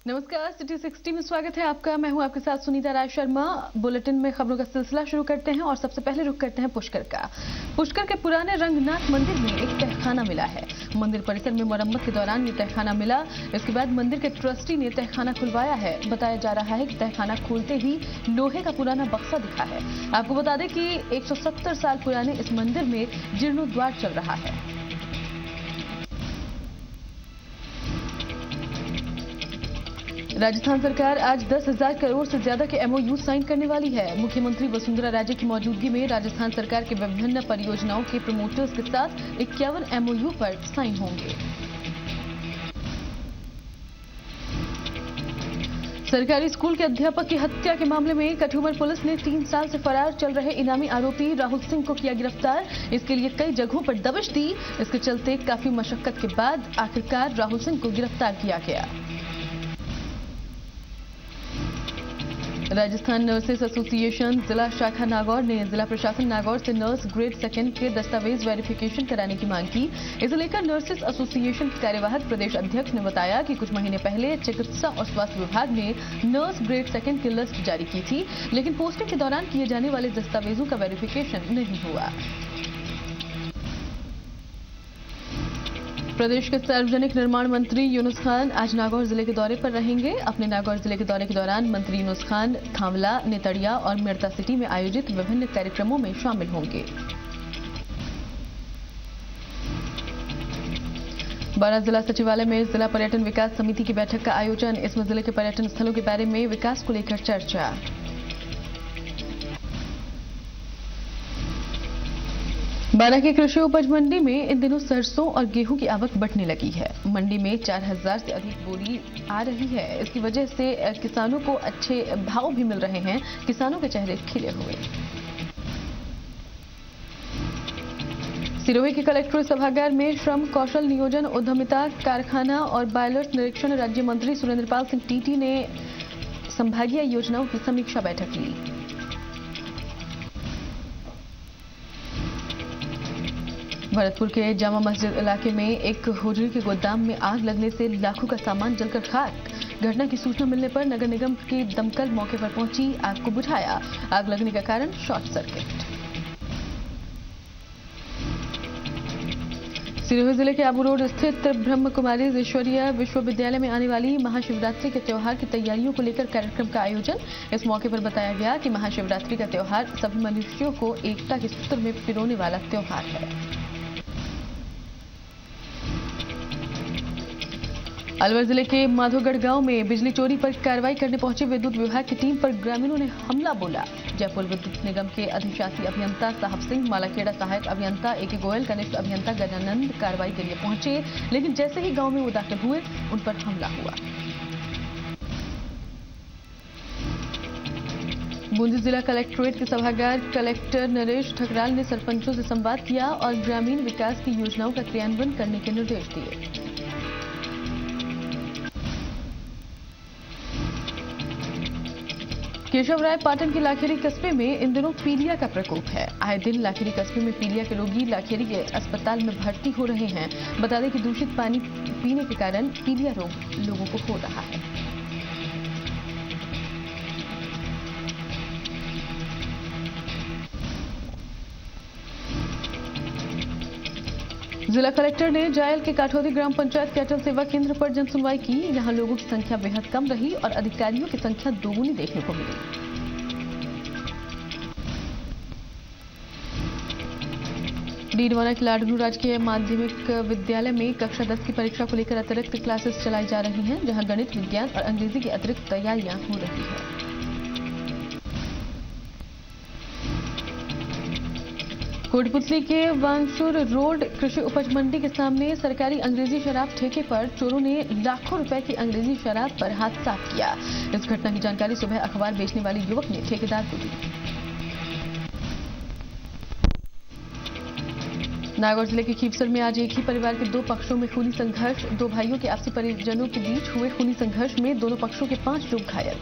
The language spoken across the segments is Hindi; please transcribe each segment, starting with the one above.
नमस्कार, सिटी 60 में स्वागत है आपका। मैं हूं आपके साथ सुनीता राय शर्मा। बुलेटिन में खबरों का सिलसिला शुरू करते हैं और सबसे पहले रुख करते हैं पुष्कर का। पुष्कर के पुराने रंगनाथ मंदिर में एक तहखाना मिला है। मंदिर परिसर में मरम्मत के दौरान ये तहखाना मिला। इसके बाद मंदिर के ट्रस्टी ने तहखाना खुलवाया है। बताया जा रहा है कि तहखाना खोलते ही लोहे का पुराना बक्सा दिखा है। आपको बता दें कि 170 साल पुराने इस मंदिर में जीर्णोद्धार चल रहा है। राजस्थान सरकार आज 10,000 करोड़ से ज्यादा के एमओयू साइन करने वाली है। मुख्यमंत्री वसुंधरा राजे की मौजूदगी में राजस्थान सरकार के विभिन्न परियोजनाओं के प्रमोटर्स के साथ 51 एमओयू पर साइन होंगे। सरकारी स्कूल के अध्यापक की हत्या के मामले में कठुमर पुलिस ने 3 साल से फरार चल रहे इनामी आरोपी राहुल सिंह को किया गिरफ्तार। इसके लिए कई जगहों पर दबिश दी। इसके चलते काफी मशक्कत के बाद आखिरकार राहुल सिंह को गिरफ्तार किया गया। राजस्थान नर्सेस एसोसिएशन जिला शाखा नागौर ने जिला प्रशासन नागौर से नर्स ग्रेड 2 के दस्तावेज वेरिफिकेशन कराने की मांग की। इसे लेकर नर्सेस एसोसिएशन के कार्यवाहक प्रदेश अध्यक्ष ने बताया कि कुछ महीने पहले चिकित्सा और स्वास्थ्य विभाग ने नर्स ग्रेड 2 की लिस्ट जारी की थी, लेकिन पोस्टिंग के दौरान किए जाने वाले दस्तावेजों का वेरिफिकेशन नहीं हुआ। प्रदेश के सार्वजनिक निर्माण मंत्री यूनुस खान आज नागौर जिले के दौरे पर रहेंगे। अपने नागौर जिले के दौरे के दौरान मंत्री यूनुस खान थांवला, नेतड़िया और मिर्ता सिटी में आयोजित विभिन्न कार्यक्रमों में शामिल होंगे। बारां जिला सचिवालय में जिला पर्यटन विकास समिति की बैठक का आयोजन। इसमें जिले के पर्यटन स्थलों के बारे में विकास को लेकर चर्चा। बारां की कृषि उपज मंडी में इन दिनों सरसों और गेहूं की आवक बढ़ने लगी है। मंडी में 4,000 से अधिक बोरी आ रही है। इसकी वजह से किसानों को अच्छे भाव भी मिल रहे हैं। किसानों के चेहरे खिले हुए। सिरोही के कलेक्ट्रेट सभागार में श्रम, कौशल नियोजन, उद्यमिता, कारखाना और बायलर्स निरीक्षण राज्य मंत्री सुरेंद्रपाल सिंह टीटी ने संभागीय योजनाओं की समीक्षा बैठक ली। भरतपुर के जामा मस्जिद इलाके में एक होजरी के गोदाम में आग लगने से लाखों का सामान जलकर खाक। घटना की सूचना मिलने पर नगर निगम की दमकल मौके पर पहुंची, आग को बुझाया। आग लगने का कारण शॉर्ट सर्किट। सिरोही जिले के आबू रोड स्थित ब्रह्म कुमारी ईश्वरीय विश्वविद्यालय में आने वाली महाशिवरात्रि के त्योहार की तैयारियों को लेकर कार्यक्रम का आयोजन। इस मौके पर बताया गया कि महाशिवरात्रि का त्योहार सभी मनुष्यों को एकता के सूत्र में पिरोने वाला त्योहार है। अलवर जिले के माधोगढ़ गांव में बिजली चोरी पर कार्रवाई करने पहुंची विद्युत विभाग की टीम पर ग्रामीणों ने हमला बोला। जयपुर विद्युत निगम के अधिशासी अभियंता साहब सिंह, मालाखेड़ा सहायक अभियंता एके गोयल, कनिष्ठ अभियंता गजानंद कार्रवाई के लिए पहुंचे, लेकिन जैसे ही गांव में वो दाखिल हुए उन पर हमला हुआ। बूंदी जिला कलेक्ट्रेट के सभागार कलेक्टर नरेश ठकराल ने सरपंचों से संवाद किया और ग्रामीण विकास की योजनाओं का क्रियान्वयन करने के निर्देश दिए। केशवराय पाटन के लाखेरी कस्बे में इन दिनों पीलिया का प्रकोप है। आए दिन लाखेरी कस्बे में पीलिया के रोगी लाखेरी के अस्पताल में भर्ती हो रहे हैं। बता दें कि दूषित पानी पीने के कारण पीलिया रोग लोगों को हो रहा है। जिला कलेक्टर ने जायल के काठौदी ग्राम पंचायत के अटल सेवा केंद्र पर जन सुनवाई की। यहां लोगों की संख्या बेहद कम रही और अधिकारियों की संख्या दोगुनी देखने को मिली। डीडवाना के लाडनू राजकीय माध्यमिक विद्यालय में कक्षा 10 की परीक्षा को लेकर अतिरिक्त क्लासेस चलाई जा रही हैं, जहां गणित, विज्ञान और अंग्रेजी की अतिरिक्त तैयारियां हो रही है। कोटपुतली के वांगसुर रोड कृषि उपज मंडी के सामने सरकारी अंग्रेजी शराब ठेके पर चोरों ने लाखों रुपए की अंग्रेजी शराब पर हाथ साफ किया। इस घटना की जानकारी सुबह अखबार बेचने वाले युवक ने ठेकेदार को दी। नागौर जिले के खीवसर में आज एक ही परिवार के 2 पक्षों में खूनी संघर्ष। 2 भाइयों के आपसी परिजनों के बीच हुए खूनी संघर्ष में दोनों पक्षों के 5 लोग घायल।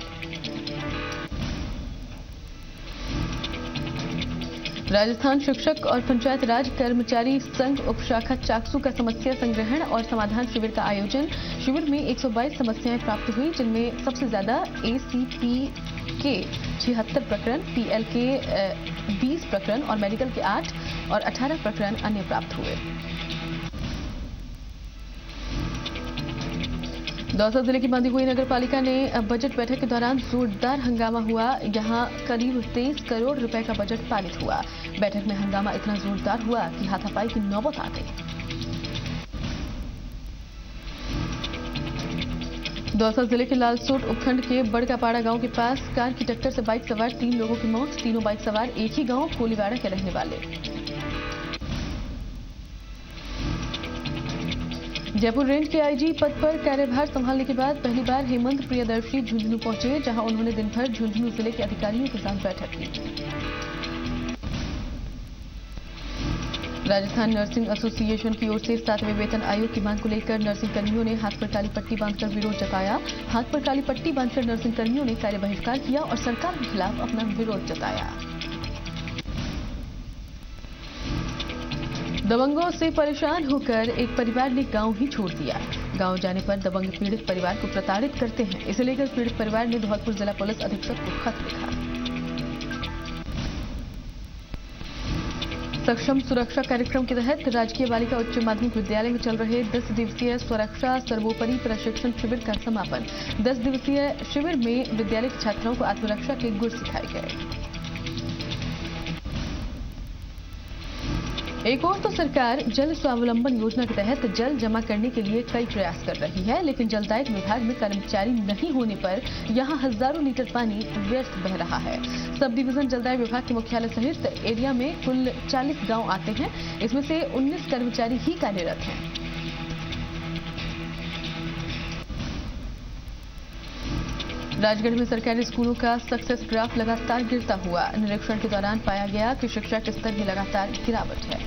राजस्थान शिक्षक और पंचायत राज कर्मचारी संघ उपशाखा चाकसू का समस्या संग्रहण और समाधान शिविर का आयोजन। शिविर में 122 समस्याएं प्राप्त हुई, जिनमें सबसे ज्यादा एसीपी के 76 प्रकरण, पीएल के 20 प्रकरण और मेडिकल के 8 और 18 प्रकरण अन्य प्राप्त हुए। दौसा जिले की बांदी हुई नगर पालिका ने बजट बैठक के दौरान जोरदार हंगामा हुआ। यहां करीब 23 करोड़ रुपए का बजट पारित हुआ। बैठक में हंगामा इतना जोरदार हुआ कि हाथापाई की नौबत आ गई। दौसा जिले के लालसोट उपखंड के बड़कापाड़ा गांव के पास कार की टक्कर से बाइक सवार 3 लोगों की मौत। तीनों बाइक सवार एक ही गांव कोलीवाड़ा के रहने वाले। जयपुर रेंज के आईजी पद पर कार्यभार संभालने के बाद पहली बार हेमंत प्रियदर्शी झुंझुनू पहुंचे, जहां उन्होंने दिन भर झुंझुनू जिले के अधिकारियों के साथ बैठक की। राजस्थान नर्सिंग एसोसिएशन की ओर से 7वें वेतन आयोग की मांग को लेकर नर्सिंग कर्मियों ने हाथ पर काली पट्टी बांधकर विरोध जताया। हाथ पर काली पट्टी बांधकर नर्सिंग कर्मियों ने कार्य बहिष्कार किया और सरकार के खिलाफ अपना विरोध जताया। दबंगों से परेशान होकर एक परिवार ने गांव ही छोड़ दिया। गांव जाने पर दबंग पीड़ित परिवार को प्रताड़ित करते हैं। इसे लेकर पीड़ित परिवार ने धौलपुर जिला पुलिस अधीक्षक को खत लिखा। सक्षम सुरक्षा कार्यक्रम के तहत राजकीय बालिका उच्च माध्यमिक विद्यालय में चल रहे 10 दिवसीय सुरक्षा सर्वोपरि प्रशिक्षण शिविर का समापन। 10 दिवसीय शिविर में विद्यालय की छात्राओं को आत्मरक्षा के गुर सिखाए गए। एक और तो सरकार जल स्वावलंबन योजना के तहत जल जमा करने के लिए कई प्रयास कर रही है, लेकिन जलदायक विभाग में कर्मचारी नहीं होने पर यहां हजारों लीटर पानी व्यर्थ बह रहा है। सब डिवीजन जलदाय विभाग के मुख्यालय सहित एरिया में कुल 40 गांव आते हैं। इसमें से 19 कर्मचारी ही कार्यरत हैं। राजगढ़ में सरकारी स्कूलों का सक्सेस ग्राफ लगातार गिरता हुआ। निरीक्षण के दौरान पाया गया कि शिक्षा के स्तर में लगातार गिरावट है।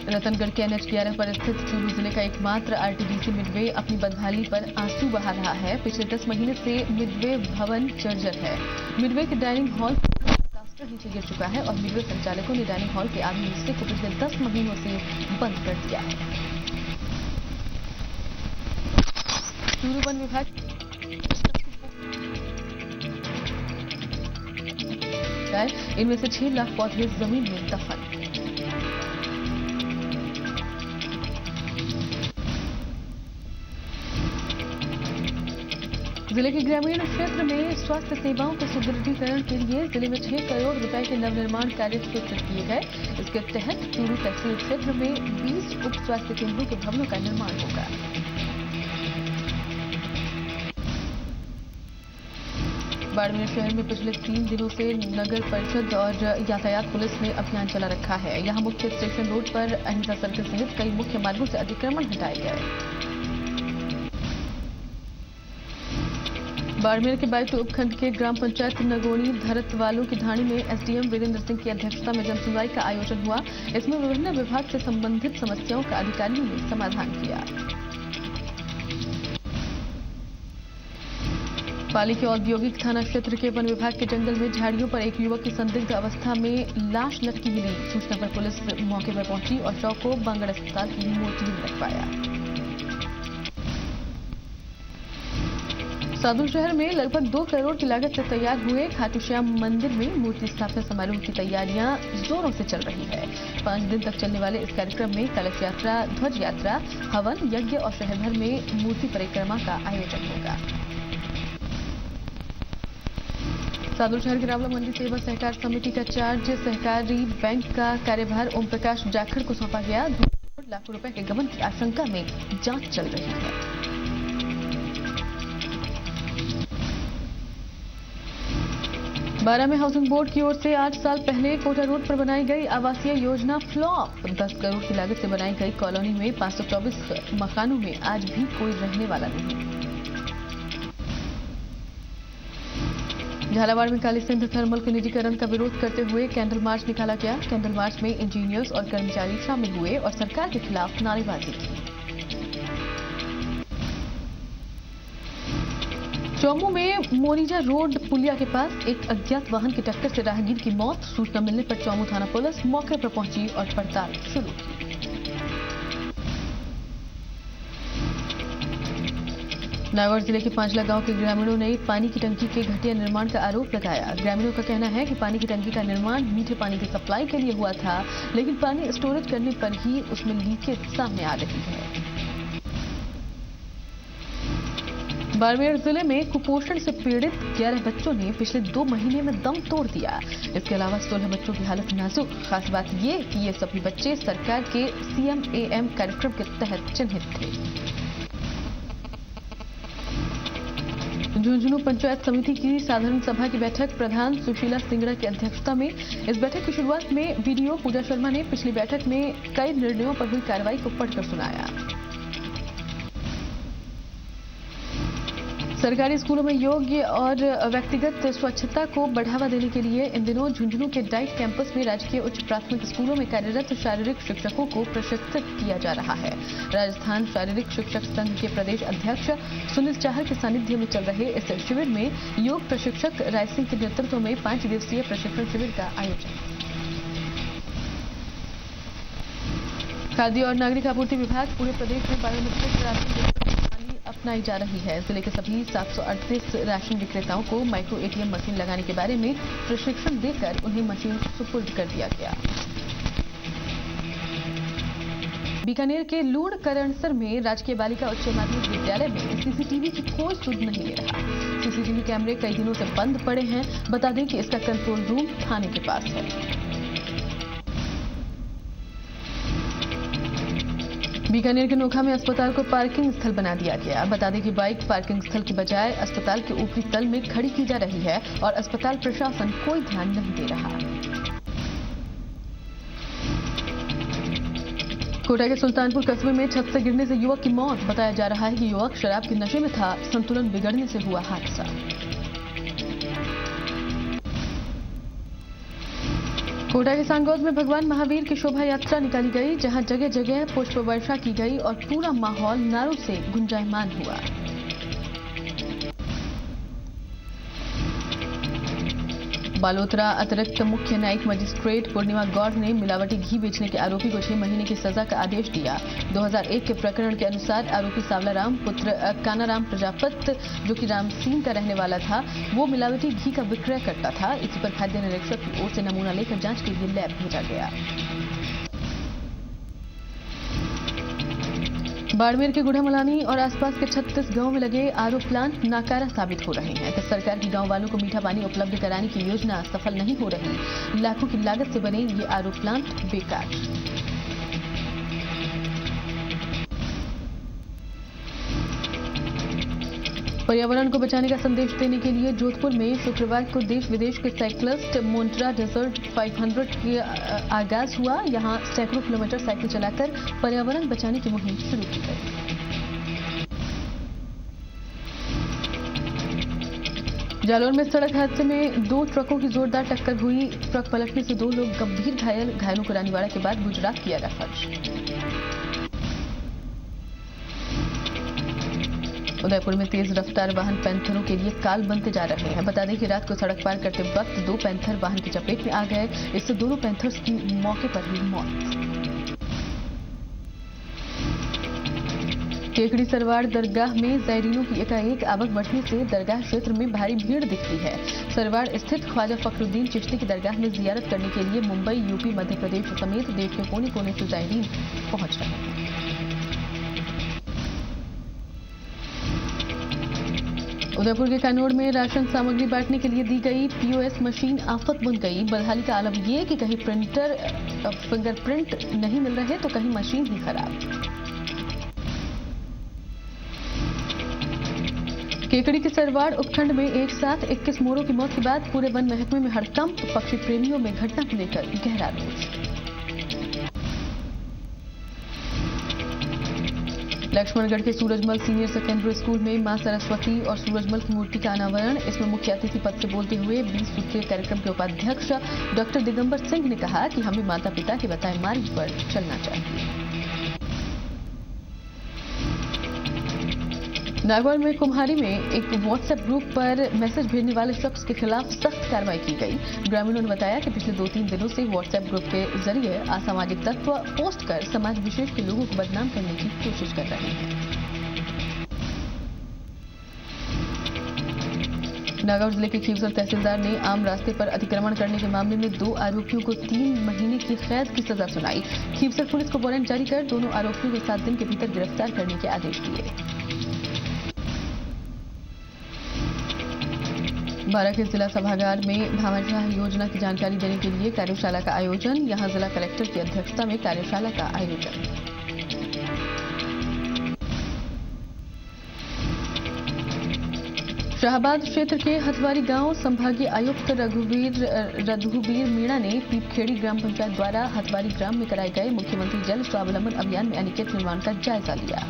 रतनगढ़ के NH 11 पर स्थित चूरू जिले का एकमात्र आरटीडीसी मिडवे अपनी बदहाली पर आंसू बहा रहा है। पिछले 10 महीने से मिडवे भवन जर्जर है। मिडवे के डाइनिंग हॉल प्लास्टर नीचे गिर चुका है और मिडवे संचालकों ने डाइनिंग हॉल के आधे हिस्से को पिछले 10 महीनों से बंद कर दिया है। चूरू वन विभाग इनमें से 6 लाख पौधे जमीन में दफन। जिले के ग्रामीण क्षेत्र में स्वास्थ्य सेवाओं के सुदृढ़ीकरण के लिए जिले में 6 करोड़ रुपए के नवनिर्माण कार्य स्वीकृत किए गए। इसके तहत चूरू तहसील क्षेत्र में 20 उप स्वास्थ्य केंद्रों के भवनों का निर्माण होगा। बाड़मेर शहर में पिछले 3 दिनों से नगर परिषद और यातायात पुलिस ने अभियान चला रखा है। यहां मुख्य स्टेशन रोड पर अहिंसा सर्कल सहित कई मुख्य मार्गों से अतिक्रमण हटाए गए। बाड़मेर के बाइट उपखंड के ग्राम पंचायत नगोनी धरतवालों की ढाणी में एसडीएम वीरेंद्र सिंह की अध्यक्षता में जनसुनवाई का आयोजन हुआ। इसमें विभिन्न विभाग से संबंधित समस्याओं का अधिकारियों ने समाधान किया। पाली के औद्योगिक थाना क्षेत्र के वन विभाग के जंगल में झाड़ियों पर एक युवक की संदिग्ध अवस्था में लाश लटकी मिली। सूचना पर पुलिस मौके पर पहुंची और शव को बांगड़ अस्पताल की मोर्चरी में रखवाया। साधु शहर में लगभग 2 करोड़ की लागत से तैयार हुए खाटू श्याम मंदिर में मूर्ति स्थापना समारोह की तैयारियां जोरों से चल रही है। 5 दिन तक चलने वाले इस कार्यक्रम में कलश यात्रा, ध्वज यात्रा, हवन यज्ञ और शहर भर में मूर्ति परिक्रमा का आयोजन होगा। सादुल शहर की रावला मंडी सेवा सहकार समिति का चार्ज सहकारी बैंक का कार्यभार ओम प्रकाश जाखड़ को सौंपा गया। 2 लाख रुपए के गबन की आशंका में जांच चल रही है। बारा में हाउसिंग बोर्ड की ओर से 8 साल पहले कोटा रोड पर बनाई गई आवासीय योजना फ्लॉप। 10 करोड़ की लागत से बनाई गई कॉलोनी में 524 मकानों में आज भी कोई रहने वाला नहीं। झालावाड़ में काली सिंध थर्मल के निजीकरण का विरोध करते हुए कैंडल मार्च निकाला गया। कैंडल मार्च में इंजीनियर्स और कर्मचारी शामिल हुए और सरकार के खिलाफ नारेबाजी की। चौमू में मोरिजा रोड पुलिया के पास एक अज्ञात वाहन की टक्कर से राहगीर की मौत। सूचना मिलने पर चौमू थाना पुलिस मौके पर पहुंची और पड़ताल शुरू की। नागौर जिले के पांचला गांव के ग्रामीणों ने पानी की टंकी के घटिया निर्माण का आरोप लगाया। ग्रामीणों का कहना है कि पानी की टंकी का निर्माण मीठे पानी की सप्लाई के लिए हुआ था, लेकिन पानी स्टोरेज करने पर ही उसमें लीकेज सामने आ रही है। बाड़मेर जिले में कुपोषण से पीड़ित 11 बच्चों ने पिछले 2 महीने में दम तोड़ दिया। इसके अलावा 16 बच्चों की हालत नाजुक। खास बात ये कि ये सभी बच्चे सरकार के CMAM कार्यक्रम के तहत चिन्हित थे। झुंझुनू पंचायत समिति की साधारण सभा की बैठक प्रधान सुशीला सिंगड़ा की अध्यक्षता में। इस बैठक की शुरुआत में वीडियो पूजा शर्मा ने पिछली बैठक में कई निर्णयों पर हुई कार्रवाई को पढ़कर सुनाया। सरकारी स्कूलों में योग और व्यक्तिगत स्वच्छता को बढ़ावा देने के लिए इन दिनों झुंझुनू के डाइट कैंपस में राजकीय उच्च प्राथमिक स्कूलों में कार्यरत शारीरिक शिक्षकों को प्रशिक्षित किया जा रहा है। राजस्थान शारीरिक शिक्षक संघ के प्रदेश अध्यक्ष सुनील चाहर के सानिध्य में चल रहे इस शिविर में योग प्रशिक्षक राय सिंह के नेतृत्व में 5 दिवसीय प्रशिक्षण शिविर का आयोजन। खाद्य और नागरिक आपूर्ति विभाग पूरे प्रदेश में बायोमेट्रिक राशन अपनाई जा रही है। जिले के सभी 738 राशन विक्रेताओं को माइक्रो ATM मशीन लगाने के बारे में प्रशिक्षण देकर उन्हें मशीन सुपुर्द कर दिया गया। बीकानेर के लूण करणसर में राजकीय बालिका उच्च माध्यमिक विद्यालय में CCTV की कोई सुध नहीं ले रहा। CCTV कैमरे कई दिनों से बंद पड़े हैं। बता दें कि इसका कंट्रोल रूम थाने के पास है। बीकानेर के नोखा में अस्पताल को पार्किंग स्थल बना दिया गया। बता दें कि बाइक पार्किंग स्थल की बजाय अस्पताल के ऊपरी तल में खड़ी की जा रही है और अस्पताल प्रशासन कोई ध्यान नहीं दे रहा। कोटा के सुल्तानपुर कस्बे में छत से गिरने से युवक की मौत। बताया जा रहा है कि युवक शराब के नशे में था। संतुलन बिगड़ने से हुआ हादसा। कोटा के सांगौद में भगवान महावीर की शोभा यात्रा निकाली गई, जहां जगह जगह पुष्प वर्षा की गई और पूरा माहौल नारों से गुंजायमान हुआ। बालोतरा अतिरिक्त मुख्य न्यायिक मजिस्ट्रेट पूर्णिमा गौड़ ने मिलावटी घी बेचने के आरोपी को 6 महीने की सजा का आदेश दिया। 2001 के प्रकरण के अनुसार आरोपी सावलाराम पुत्र कानाराम प्रजापत, जो कि रामसीन का रहने वाला था, वो मिलावटी घी का विक्रय करता था। इसी पर खाद्य निरीक्षक की ओर से नमूना लेकर जांच के लिए लैब भेजा गया। बाड़मेर के गुढ़ामलानी और आसपास के 36 गांव में लगे आरओ प्लांट नाकारा साबित हो रहे हैं। तो सरकार की गांव वालों को मीठा पानी उपलब्ध कराने की योजना सफल नहीं हो रही। लाखों की लागत से बने ये आरओ प्लांट बेकार। पर्यावरण को बचाने का संदेश देने के लिए जोधपुर में शुक्रवार को देश विदेश के साइक्लिस्ट मोन्ट्रा डेजर्ट 500 का आगाज हुआ। यहां सैकड़ों किलोमीटर साइकिल चलाकर पर्यावरण बचाने की मुहिम शुरू की गई। जालौर में सड़क हादसे में 2 ट्रकों की जोरदार टक्कर हुई। ट्रक पलटने से 2 लोग गंभीर घायल। घायलों को रानीवाड़ा के बाद गुजरात किया रेफर। उदयपुर में तेज रफ्तार वाहन पैंथरों के लिए काल बनते जा रहे हैं। बता दें कि रात को सड़क पार करते वक्त 2 पैंथर वाहन की चपेट में आ गए। इससे दोनों पैंथर्स की मौके पर हुई मौत। केकड़ी सरवाड़ दरगाह में ज़ायरीनों की एकाएक आवक बढ़ने से दरगाह क्षेत्र में भारी भीड़ दिखती है। सरवाड़ स्थित ख्वाजा फखरुद्दीन चिश्ती की दरगाह में जियारत करने के लिए मुंबई, यूपी, मध्य प्रदेश समेत देश के कोने कोने से ज़ायरीन पहुंच रहे हैं। उदयपुर के कानोड़ में राशन सामग्री बांटने के लिए दी गई POS मशीन आफत बन गई। बदहाली का आलम ये कि कहीं फिंगरप्रिंट नहीं मिल रहे तो कहीं मशीन ही खराब। केकड़ी के सरवाड़ उपखंड में एक साथ 21 मोरों की मौत के बाद पूरे वन महकमे में हड़कंप। पक्षी प्रेमियों में घटना को लेकर गहरा रोष। लक्ष्मणगढ़ के सूरजमल सीनियर सेकेंडरी स्कूल में मां सरस्वती और सूरजमल की मूर्ति का अनावरण। इसमें मुख्य अतिथि पद से बोलते हुए 20 सूत्रीय कार्यक्रम के उपाध्यक्ष डॉक्टर दिगंबर सिंह ने कहा कि हमें माता पिता के बताए मार्ग पर चलना चाहिए। नागौर में कुम्हारी में एक व्हाट्सएप ग्रुप पर मैसेज भेजने वाले शख्स के खिलाफ सख्त कार्रवाई की गई। ग्रामीणों ने बताया कि पिछले 2-3 दिनों से व्हाट्सएप ग्रुप के जरिए असामाजिक तत्व पोस्ट कर समाज विशेष के लोगों को बदनाम करने की कोशिश कर रहे हैं। नागौर जिले के खीवसर तहसीलदार ने आम रास्ते पर अतिक्रमण करने के मामले में 2 आरोपियों को 3 महीने की कैद की सजा सुनाई। खीवसर पुलिस को वारंट जारी कर दोनों आरोपियों को 7 दिन के भीतर गिरफ्तार करने के आदेश दिए। बारां के जिला सभागार में भामाशाह योजना की जानकारी देने के लिए कार्यशाला का आयोजन। यहां जिला कलेक्टर की अध्यक्षता में कार्यशाला का आयोजन। शाहबाद क्षेत्र के हथवारी गांव संभागीय आयुक्त रघुवीर मीणा ने पीपखेड़ी ग्राम पंचायत द्वारा हथवारी ग्राम में कराए गए मुख्यमंत्री जल स्वावलंबन अभियान में अनिकेत निर्माण का जायजा लिया।